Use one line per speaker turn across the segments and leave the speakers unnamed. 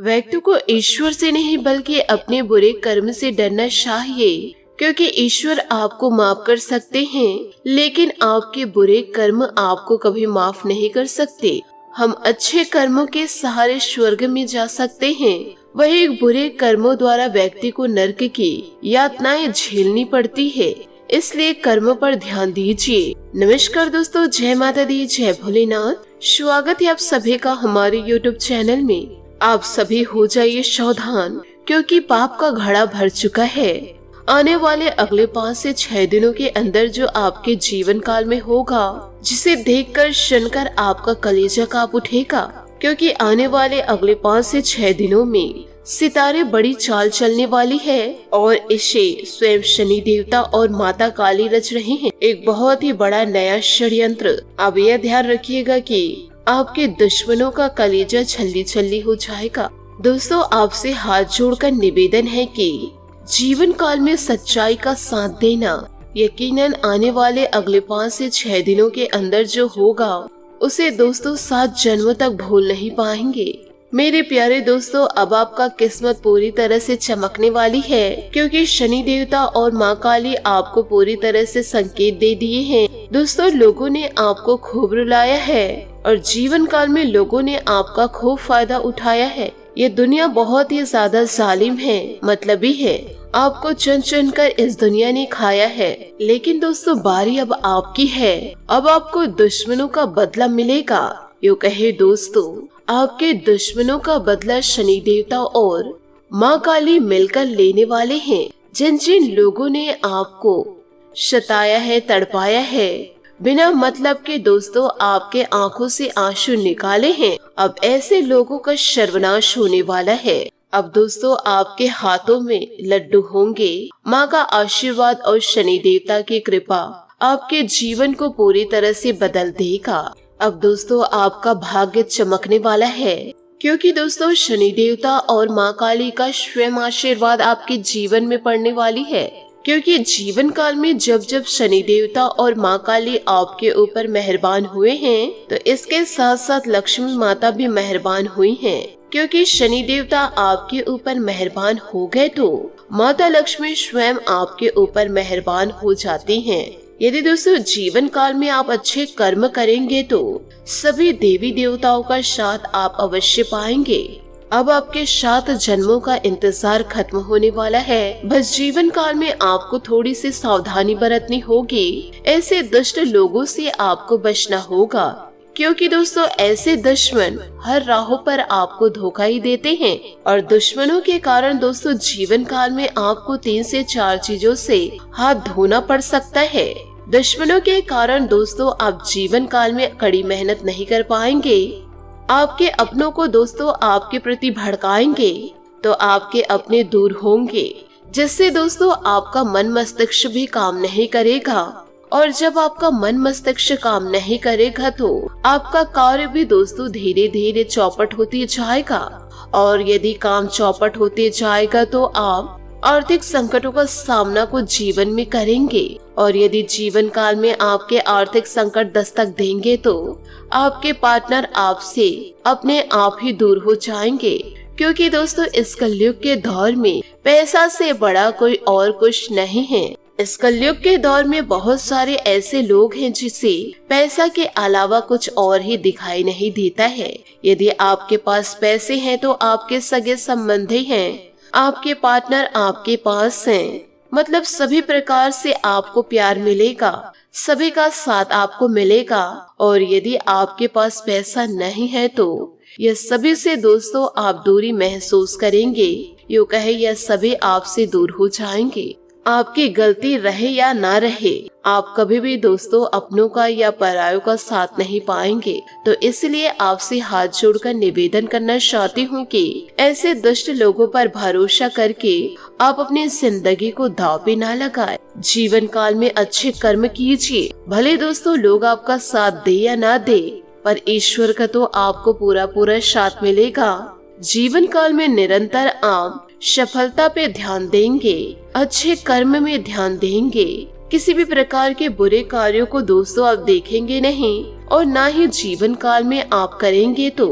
व्यक्ति को ईश्वर से नहीं बल्कि अपने बुरे कर्म से डरना चाहिए, क्योंकि ईश्वर आपको माफ कर सकते हैं, लेकिन आपके बुरे कर्म आपको कभी माफ नहीं कर सकते। हम अच्छे कर्मों के सहारे स्वर्ग में जा सकते हैं, वही बुरे कर्मों द्वारा व्यक्ति को नरक की यातनाएं झेलनी पड़ती है। इसलिए कर्मों पर ध्यान दीजिए। नमस्कार दोस्तों, जय माता दी, जय भोलेनाथ। स्वागत है आप सभी का हमारे YouTube चैनल में। आप सभी हो जाइए सावधान, क्योंकि पाप का घड़ा भर चुका है। आने वाले अगले 5 से 6 दिनों के अंदर जो आपके जीवन काल में होगा, जिसे देखकर सुनकर आपका कलेजा कांप उठेगा, क्योंकि आने वाले अगले 5 से 6 दिनों में सितारे बड़ी चाल चलने वाली है और इसे स्वयं शनि देवता और माता काली रच रहे हैं। एक बहुत ही बड़ा नया षड्यंत्र। अब यह ध्यान रखिएगा कि आपके दुश्मनों का कलेजा छल्ली छल्ली हो जाएगा। दोस्तों, आपसे हाथ जोड़कर निवेदन है कि जीवन काल में सच्चाई का साथ देना। यकीनन आने वाले अगले 5 से 6 दिनों के अंदर जो होगा, उसे दोस्तों 7 जन्मों तक भूल नहीं पाएंगे। मेरे प्यारे दोस्तों, अब आपका किस्मत पूरी तरह से चमकने वाली है, क्योंकि शनि देवता और माँ काली आपको पूरी तरह से संकेत दे दिए हैं। दोस्तों, लोगों ने आपको खूब रुलाया है और जीवन काल में लोगों ने आपका खूब फायदा उठाया है। ये दुनिया बहुत ही ज्यादा जालिम है, मतलबी है। आपको चुन चुन कर इस दुनिया ने खाया है, लेकिन दोस्तों बारी अब आपकी है। अब आपको दुश्मनों का बदला मिलेगा। यूँ कहे दोस्तों, आपके दुश्मनों का बदला शनि देवता और माँ काली मिलकर लेने वाले हैं। जिन जिन लोगों ने आपको सताया है, तड़पाया है, बिना मतलब के दोस्तों आपके आंखों से आंसू निकाले हैं, अब ऐसे लोगों का सर्वनाश होने वाला है। अब दोस्तों आपके हाथों में लड्डू होंगे। माँ का आशीर्वाद और शनि देवता की कृपा आपके जीवन को पूरी तरह से बदल देगा। अब दोस्तों आपका भाग्य चमकने वाला है, क्योंकि दोस्तों शनि देवता और माँ काली का स्वयं आशीर्वाद आपके जीवन में पड़ने वाली है। क्योंकि जीवन काल में जब जब शनि देवता और माँ काली आपके ऊपर मेहरबान हुए हैं, तो इसके साथ साथ लक्ष्मी माता भी मेहरबान हुई हैं। क्योंकि शनि देवता आपके ऊपर मेहरबान हो गए तो माता लक्ष्मी स्वयं आपके ऊपर मेहरबान हो जाती हैं। यदि दोस्तों जीवन काल में आप अच्छे कर्म करेंगे तो सभी देवी देवताओं का साथ आप अवश्य पाएंगे। अब आपके 7 जन्मों का इंतजार खत्म होने वाला है। बस जीवन काल में आपको थोड़ी सी सावधानी बरतनी होगी। ऐसे दुष्ट लोगों से आपको बचना होगा, क्योंकि दोस्तों ऐसे दुश्मन हर राहों पर आपको धोखा ही देते हैं। और दुश्मनों के कारण दोस्तों जीवन काल में आपको 3 से 4 चीजों से हाथ धोना पड़ सकता है। दुश्मनों के कारण दोस्तों आप जीवन काल में कड़ी मेहनत नहीं कर पाएंगे। आपके अपनों को दोस्तों आपके प्रति भड़काएंगे तो आपके अपने दूर होंगे, जिससे दोस्तों आपका मन मस्तिष्क भी काम नहीं करेगा। और जब आपका मन मस्तिष्क काम नहीं करेगा तो आपका कार्य भी दोस्तों धीरे धीरे चौपट होती जाएगा। और यदि काम चौपट होते जाएगा तो आप आर्थिक संकटों का सामना को जीवन में करेंगे। और यदि जीवन काल में आपके आर्थिक संकट दस्तक देंगे तो आपके पार्टनर आपसे अपने आप ही दूर हो जाएंगे। क्योंकि दोस्तों इस कलयुग के दौर में पैसा से बड़ा कोई और कुछ नहीं है। इस कलयुग के दौर में बहुत सारे ऐसे लोग हैं जिसे पैसा के अलावा कुछ और ही दिखाई नहीं देता है। यदि आपके पास पैसे हैं तो आपके सगे संबंधी हैं, आपके पार्टनर आपके पास हैं, मतलब सभी प्रकार से आपको प्यार मिलेगा, सभी का साथ आपको मिलेगा। और यदि आपके पास पैसा नहीं है तो यह सभी से दोस्तों आप दूरी महसूस करेंगे। यूँ कहे यह सभी आपसे दूर हो जाएंगे। आपकी गलती रहे या ना रहे, आप कभी भी दोस्तों अपनों का या परायों का साथ नहीं पाएंगे। तो इसलिए आपसे हाथ जोड़कर निवेदन करना चाहती हूँ कि ऐसे दुष्ट लोगों पर भरोसा करके आप अपनी जिंदगी को दांव पे ना लगाएं। जीवन काल में अच्छे कर्म कीजिए। भले दोस्तों लोग आपका साथ दे या ना दे, पर ईश्वर का तो आपको पूरा पूरा साथ मिलेगा। जीवन काल में निरंतर आप सफलता पे ध्यान देंगे, अच्छे कर्म में ध्यान देंगे। किसी भी प्रकार के बुरे कार्यों को दोस्तों आप देखेंगे नहीं और ना ही जीवन काल में आप करेंगे तो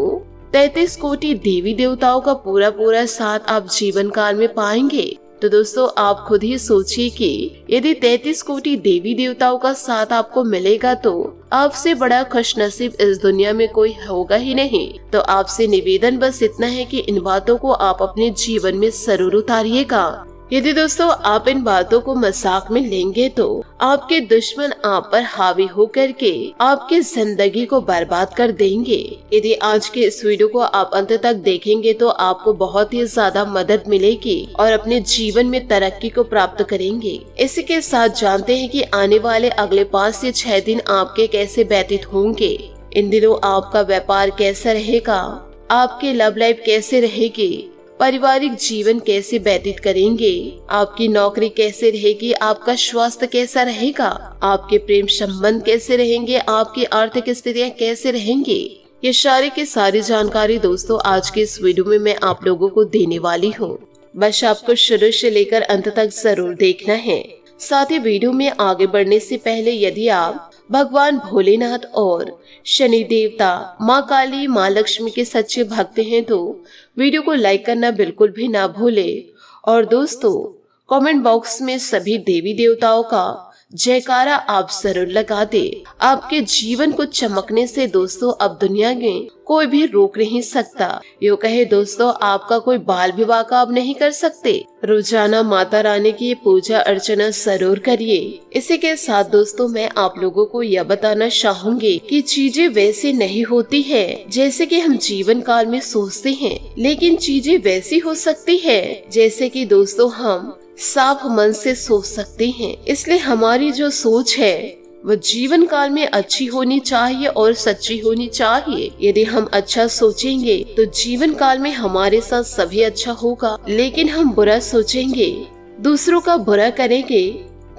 33 कोटि देवी देवताओं का पूरा साथ आप जीवन काल में पाएंगे। तो दोस्तों आप खुद ही सोचिए कि यदि 33 कोटि देवी देवताओं का साथ आपको मिलेगा तो आपसे बड़ा खुशनसीब इस दुनिया में कोई होगा ही नहीं। तो आपसे निवेदन बस इतना है कि इन बातों को आप अपने जीवन में जरूर उतारिएगा। यदि दोस्तों आप इन बातों को मजाक में लेंगे तो आपके दुश्मन आप पर हावी होकर के आपकी जिंदगी को बर्बाद कर देंगे। यदि आज के इस वीडियो को आप अंत तक देखेंगे तो आपको बहुत ही ज्यादा मदद मिलेगी और अपने जीवन में तरक्की को प्राप्त करेंगे। इसी के साथ जानते हैं कि आने वाले अगले 5 से 6 दिन आपके कैसे व्यतीत होंगे। इन दिनों आपका व्यापार कैसा रहेगा, आपकी लव लाइफ कैसे रहेगी, पारिवारिक जीवन कैसे व्यतीत करेंगे, आपकी नौकरी कैसे रहेगी, आपका स्वास्थ्य कैसा रहेगा, आपके प्रेम संबंध कैसे रहेंगे, आपकी आर्थिक स्थितियाँ कैसे रहेंगी। ये सारी की सारी जानकारी दोस्तों आज के इस वीडियो में मैं आप लोगों को देने वाली हूँ। बस आपको शुरू से लेकर अंत तक जरूर देखना है। साथ ही वीडियो में आगे बढ़ने से पहले यदि आप भगवान भोलेनाथ और शनि देवता, माँ काली, माँ लक्ष्मी के सच्चे भक्त हैं तो वीडियो को लाइक करना बिल्कुल भी ना भूले। और दोस्तों कमेंट बॉक्स में सभी देवी देवताओं का जयकारा आप जरूर लगा दे। आपके जीवन को चमकने से दोस्तों अब दुनिया में कोई भी रोक नहीं सकता। यो कहे दोस्तों आपका कोई बाल विवाह का अब नहीं कर सकते। रोजाना माता रानी की पूजा अर्चना जरूर करिए। इसी के साथ दोस्तों मैं आप लोगों को यह बताना चाहूंगी कि चीजें वैसे नहीं होती है जैसे कि हम जीवन काल में सोचते हैं, लेकिन चीजें वैसी हो सकती है जैसे कि दोस्तों हम साफ मन से सोच सकते हैं। इसलिए हमारी जो सोच है वो जीवन काल में अच्छी होनी चाहिए और सच्ची होनी चाहिए। यदि हम अच्छा सोचेंगे तो जीवन काल में हमारे साथ सभी अच्छा होगा, लेकिन हम बुरा सोचेंगे, दूसरों का बुरा करेंगे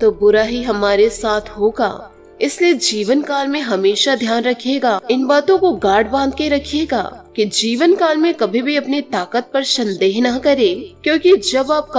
तो बुरा ही हमारे साथ होगा। इसलिए जीवन काल में हमेशा ध्यान रखिएगा, इन बातों को गाढ़ बांध के रखिएगा कि जीवन काल में कभी भी अपनी ताकत पर संदेह न करें, क्योंकि जब आप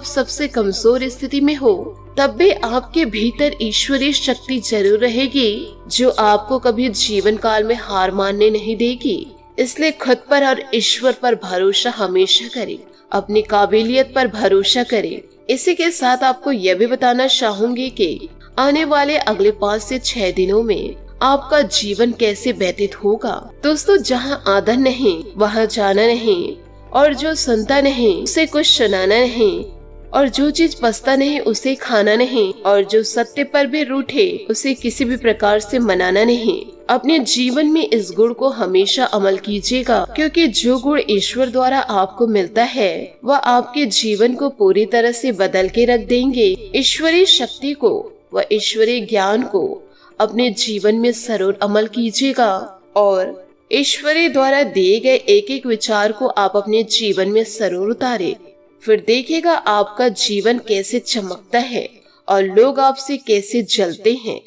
सबसे कमजोर स्थिति में हो तब भी आपके भीतर ईश्वरीय शक्ति जरूर रहेगी जो आपको कभी जीवन काल में हार मानने नहीं देगी। इसलिए खुद पर और ईश्वर पर भरोसा हमेशा करें, अपनी काबिलियत पर भरोसा करें। इसी के साथ आपको यह भी बताना चाहूंगी कि आने वाले अगले 5 से 6 दिनों में आपका जीवन कैसे व्यतीत होगा। दोस्तों जहाँ आदर नहीं वहाँ जाना नहीं, और जो सुनता नहीं उसे कुछ सुनाना नहीं, और जो चीज पचता नहीं उसे खाना नहीं, और जो सत्य पर भी रूठे उसे किसी भी प्रकार से मनाना नहीं। अपने जीवन में इस गुण को हमेशा अमल कीजिएगा, क्योंकि जो गुण ईश्वर द्वारा आपको मिलता है वह आपके जीवन को पूरी तरह से बदल के रख देंगे। ईश्वरीय शक्ति को व ईश्वरीय ज्ञान को अपने जीवन में जरूर अमल कीजिएगा, और ईश्वरीय द्वारा दिए गए एक एक विचार को आप अपने जीवन में जरूर उतारे। फिर देखिएगा आपका जीवन कैसे चमकता है और लोग आपसे कैसे जलते हैं।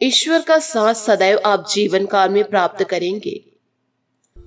ईश्वर का साथ सदैव आप जीवन काल में प्राप्त करेंगे।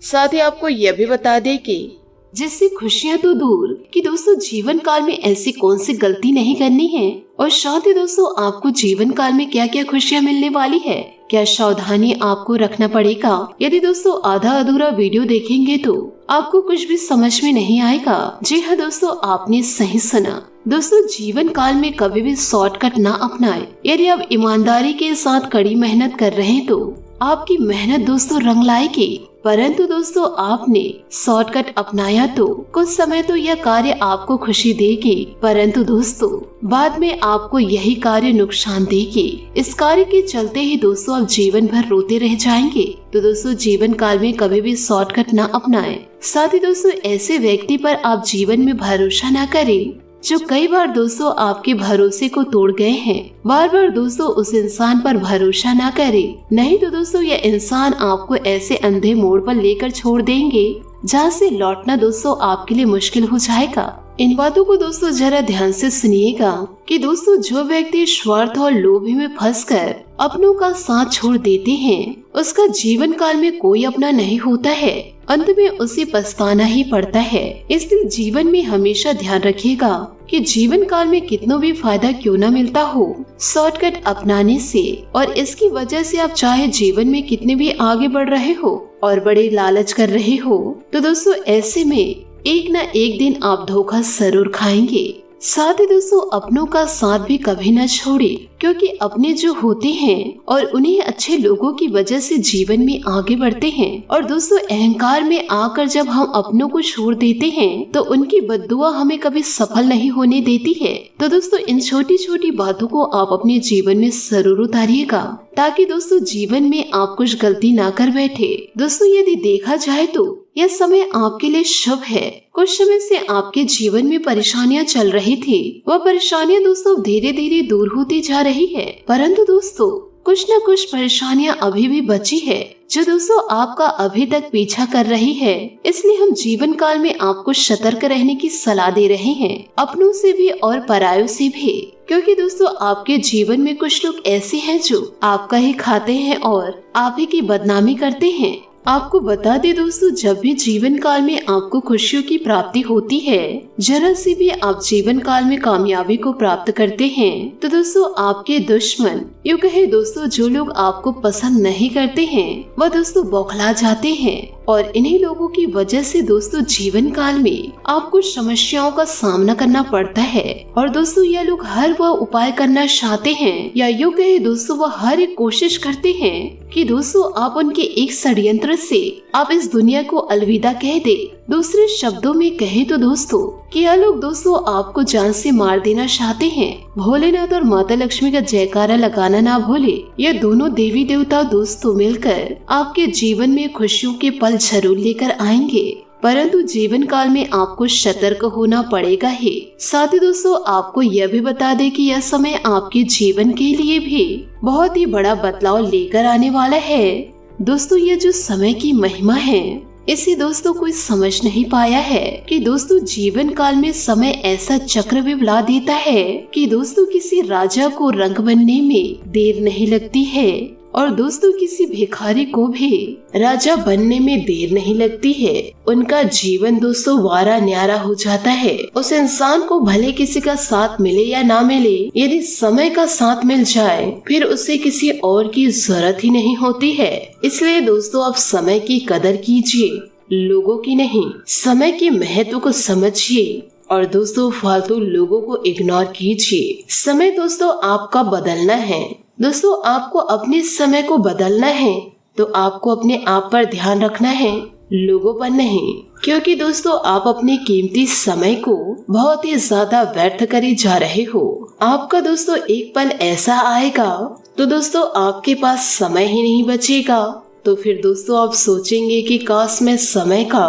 साथ ही आपको यह भी बता दें कि जिससे खुशियां तो दूर कि दोस्तों जीवन काल में ऐसी कौन सी गलती नहीं करनी है। और साथ ही दोस्तों आपको जीवन काल में क्या क्या खुशियां मिलने वाली है, क्या सावधानी आपको रखना पड़ेगा। यदि दोस्तों आधा अधूरा वीडियो देखेंगे तो आपको कुछ भी समझ में नहीं आएगा। जी हाँ दोस्तों आपने सही सुना। दोस्तों जीवन काल में कभी भी शॉर्टकट ना अपनाएं। यदि आप ईमानदारी के साथ कड़ी मेहनत कर रहे हैं तो आपकी मेहनत दोस्तों रंग लाएगी, परंतु दोस्तों आपने शॉर्टकट अपनाया तो कुछ समय तो यह कार्य आपको खुशी देगी, परंतु दोस्तों बाद में आपको यही कार्य नुकसान देगी। इस कार्य के चलते ही दोस्तों आप जीवन भर रोते रह जाएंगे। तो दोस्तों जीवन काल में कभी भी शॉर्टकट ना अपनाएं। साथ ही दोस्तों ऐसे व्यक्ति पर आप जीवन में भरोसा ना करें जो कई बार दोस्तों आपके भरोसे को तोड़ गए हैं। बार बार दोस्तों उस इंसान पर भरोसा ना करें, नहीं तो दोस्तों यह इंसान आपको ऐसे अंधे मोड़ पर लेकर छोड़ देंगे जहाँ से लौटना दोस्तों आपके लिए मुश्किल हो जाएगा। इन बातों को दोस्तों जरा ध्यान से सुनिएगा कि दोस्तों जो व्यक्ति स्वार्थ और लोभ में फंसकर अपनों का साथ छोड़ देते हैं उसका जीवन काल में कोई अपना नहीं होता है। अंत में उसे पछताना ही पड़ता है। इसलिए जीवन में हमेशा ध्यान रखिएगा कि जीवन काल में कितना भी फायदा क्यों न मिलता हो, शॉर्टकट अपनाने से और इसकी वजह से आप चाहे जीवन में कितने भी आगे बढ़ रहे हो और बड़े लालच कर रहे हो, तो दोस्तों ऐसे में एक न एक दिन आप धोखा जरूर खाएंगे। साथ ही दोस्तों अपनों का साथ भी कभी न छोड़े, क्योंकि अपने जो होते हैं और उन्हीं अच्छे लोगों की वजह से जीवन में आगे बढ़ते हैं। और दोस्तों अहंकार में आकर जब हम अपनों को छोड़ देते हैं तो उनकी बद्दुआ हमें कभी सफल नहीं होने देती है। तो दोस्तों इन छोटी छोटी बातों को आप अपने जीवन में जरूर उतारिएगा, ताकि दोस्तों जीवन में आप कुछ गलती ना कर बैठे। दोस्तों यदि देखा जाए तो यह समय आपके लिए शुभ है। कुछ समय से आपके जीवन में परेशानियां चल रही थी, वह परेशानियां दोस्तों धीरे धीरे दूर होती जा रही है। परंतु दोस्तों कुछ न कुछ परेशानियां अभी भी बची है, जो दोस्तों आपका अभी तक पीछा कर रही है। इसलिए हम जीवन काल में आपको सतर्क रहने की सलाह दे रहे हैं, अपनों से भी और परायों से भी। क्योंकि दोस्तों आपके जीवन में कुछ लोग ऐसे हैं जो आपका ही खाते हैं और आप ही की बदनामी करते हैं। आपको बता दे दोस्तों, जब भी जीवन काल में आपको खुशियों की प्राप्ति होती है, जरा सी भी आप जीवन काल में कामयाबी को प्राप्त करते हैं, तो दोस्तों आपके दुश्मन, यूँ कहे दोस्तों जो लोग आपको पसंद नहीं करते हैं, वह दोस्तों बौखला जाते हैं। और इन्हीं लोगों की वजह से दोस्तों जीवन काल में आपको समस्याओं का सामना करना पड़ता है। और दोस्तों यह लोग हर वह उपाय करना चाहते हैं, या यूँ कहे दोस्तों वह हर एक कोशिश करते हैं कि दोस्तों आप उनके एक षड्यंत्र से आप इस दुनिया को अलविदा कह दे। दूसरे शब्दों में कहे तो दोस्तों कि यह लोग दोस्तों आपको जान से मार देना चाहते हैं। भोलेनाथ और माता लक्ष्मी का जयकारा लगाना ना भूले। ये दोनों देवी देवता दोस्तों मिलकर आपके जीवन में खुशियों के पल जरूर लेकर आएंगे, परंतु जीवन काल में आपको सतर्क होना पड़ेगा ही। साथ ही दोस्तों आपको यह भी बता दे कि यह समय आपके जीवन के लिए भी बहुत ही बड़ा बदलाव लेकर आने वाला है। दोस्तों ये जो समय की महिमा है, इसे दोस्तों कोई समझ नहीं पाया है कि दोस्तों जीवन काल में समय ऐसा चक्र भी बुला देता है कि दोस्तों किसी राजा को रंग बनने में देर नहीं लगती है, और दोस्तों किसी भिखारी को भी राजा बनने में देर नहीं लगती है। उनका जीवन दोस्तों वारा न्यारा हो जाता है। उस इंसान को भले किसी का साथ मिले या ना मिले, यदि समय का साथ मिल जाए फिर उसे किसी और की जरूरत ही नहीं होती है। इसलिए दोस्तों आप समय की कदर कीजिए, लोगों की नहीं। समय के महत्व को समझिए और दोस्तों फालतू लोगों को इग्नोर कीजिए। समय दोस्तों आपका बदलना है। दोस्तों आपको अपने समय को बदलना है तो आपको अपने आप पर ध्यान रखना है, लोगों पर नहीं। क्योंकि दोस्तों आप अपने कीमती समय को बहुत ही ज्यादा व्यर्थ करे जा रहे हो। आपका दोस्तों एक पल ऐसा आएगा तो दोस्तों आपके पास समय ही नहीं बचेगा। तो फिर दोस्तों आप सोचेंगे कि काश मैं समय का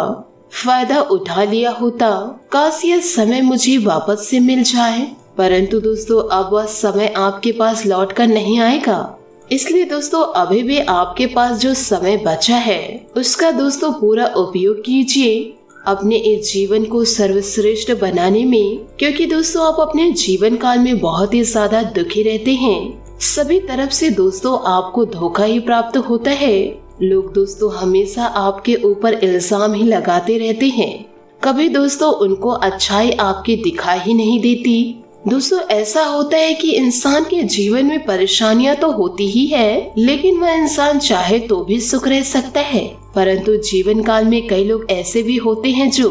फायदा उठा लिया होता, काश यह समय मुझे वापस से मिल जाए। परंतु दोस्तों अब वह समय आपके पास लौट कर नहीं आएगा। इसलिए दोस्तों अभी भी आपके पास जो समय बचा है उसका दोस्तों पूरा उपयोग कीजिए अपने इस जीवन को सर्वश्रेष्ठ बनाने में। क्योंकि दोस्तों आप अपने जीवन काल में बहुत ही ज्यादा दुखी रहते हैं। सभी तरफ से दोस्तों आपको धोखा ही प्राप्त होता है। लोग दोस्तों हमेशा आपके ऊपर इल्जाम ही लगाते रहते हैं। कभी दोस्तों उनको अच्छाई आपकी दिखाई ही नहीं देती। दोस्तों ऐसा होता है कि इंसान के जीवन में परेशानियां तो होती ही है, लेकिन वह इंसान चाहे तो भी सुख रह सकता है। परंतु जीवन काल में कई लोग ऐसे भी होते हैं जो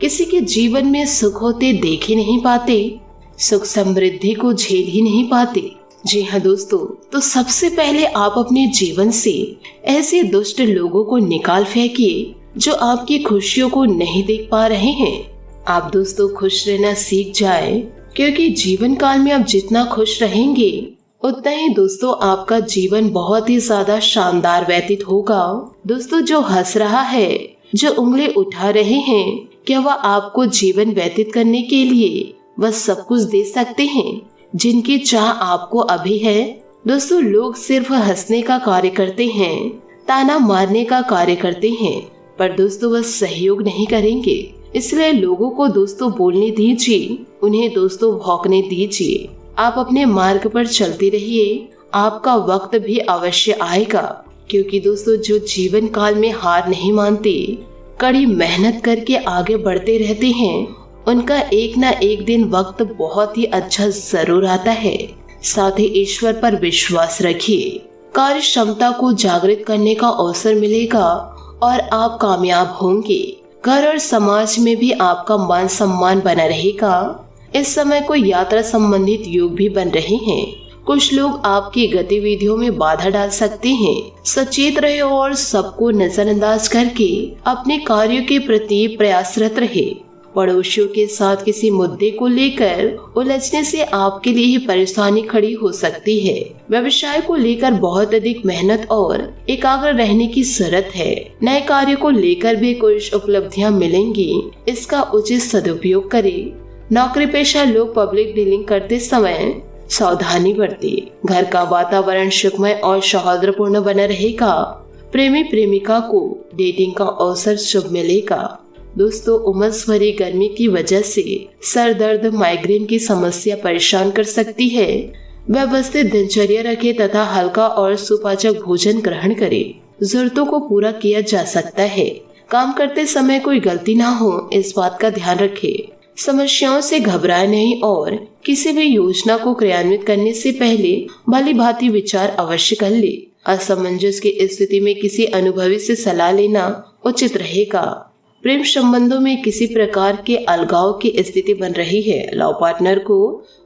किसी के जीवन में सुख होते देख ही नहीं पाते, सुख समृद्धि को झेल ही नहीं पाते। जी हाँ दोस्तों, तो सबसे पहले आप अपने जीवन से ऐसे दुष्ट लोगों को निकाल फेंकिए जो आपकी खुशियों को नहीं देख पा रहे हैं। आप दोस्तों खुश रहना सीख जाए, क्योंकि जीवन काल में आप जितना खुश रहेंगे उतना ही दोस्तों आपका जीवन बहुत ही ज्यादा शानदार व्यतीत होगा। दोस्तों जो हंस रहा है, जो उंगली उठा रहे हैं, क्या वह आपको जीवन व्यतीत करने के लिए वह सब कुछ दे सकते हैं जिनकी चाह आपको अभी है? दोस्तों लोग सिर्फ हंसने का कार्य करते हैं, ताना मारने का कार्य करते हैं, पर दोस्तों वह सहयोग नहीं करेंगे। इसलिए लोगों को दोस्तों बोलने दीजिए, उन्हें दोस्तों भौंकने दीजिए। आप अपने मार्ग पर चलते रहिए, आपका वक्त भी अवश्य आएगा। क्योंकि दोस्तों जो जीवन काल में हार नहीं मानते कड़ी मेहनत करके आगे बढ़ते रहते हैं, उनका एक ना एक दिन वक्त बहुत ही अच्छा जरूर आता है। साथ ही ईश्वर पर विश्वास रखिए, कार्य क्षमता को जागृत करने का अवसर मिलेगा और आप कामयाब होंगे। घर और समाज में भी आपका मान सम्मान बना रहेगा। इस समय कोई यात्रा संबंधित योग भी बन रहे हैं। कुछ लोग आपकी गतिविधियों में बाधा डाल सकते हैं। सचेत रहे और सबको नजरअंदाज करके अपने कार्यों के प्रति प्रयासरत रहे। पड़ोसियों के साथ किसी मुद्दे को लेकर उलझने से आपके लिए ही परेशानी खड़ी हो सकती है। व्यवसाय को लेकर बहुत अधिक मेहनत और एकाग्र रहने की जरूरत है। नए कार्य को लेकर भी कुछ उपलब्धियां मिलेंगी, इसका उचित सदुपयोग करें। नौकरी पेशा लोग पब्लिक डीलिंग करते समय सावधानी बरतें। घर का वातावरण सुखमय और सौहार्दपूर्ण बना रहेगा। प्रेमी प्रेमिका को डेटिंग का अवसर शुभ मिलेगा। दोस्तों, उमस भरी गर्मी की वजह से सर दर्द, माइग्रेन की समस्या परेशान कर सकती है। व्यवस्थित दिनचर्या रखें तथा हल्का और सुपाचक भोजन ग्रहण करें। जरूरतों को पूरा किया जा सकता है। काम करते समय कोई गलती ना हो, इस बात का ध्यान रखें। समस्याओं से घबराए नहीं और किसी भी योजना को क्रियान्वित करने से पहले भली भांति विचार अवश्य कर ले। असमंजस की स्थिति में किसी अनुभवी से सलाह लेना उचित रहेगा। प्रेम संबंधों में किसी प्रकार के अलगाव की स्थिति बन रही है। लव पार्टनर को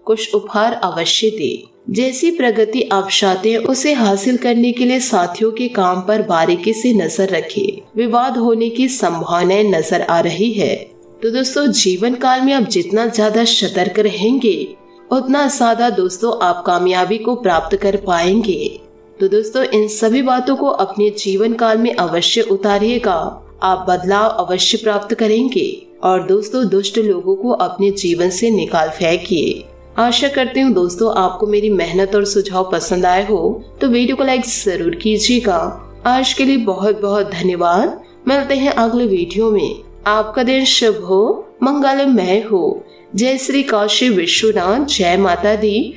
कुछ उपहार अवश्य दे। जैसी प्रगति आप चाहते हैं उसे हासिल करने के लिए साथियों के काम पर बारीकी से नजर रखें। विवाद होने की संभावनाएं नजर आ रही है। तो दोस्तों, जीवन काल में आप जितना ज्यादा सतर्क रहेंगे उतना ज्यादा दोस्तों आप कामयाबी को प्राप्त कर पाएंगे। तो दोस्तों, इन सभी बातों को अपने जीवन काल में अवश्य उतारिएगा। आप बदलाव अवश्य प्राप्त करेंगे और दोस्तों, दुष्ट लोगों को अपने जीवन से निकाल फेंकिए। आशा करती हूँ दोस्तों आपको मेरी मेहनत और सुझाव पसंद आए हो, तो वीडियो को लाइक जरूर कीजिएगा। आज के लिए बहुत बहुत धन्यवाद। मिलते हैं अगले वीडियो में। आपका दिन शुभ हो, मंगलमय हो। जय श्री काशी विश्वनाथ, जय माता दी।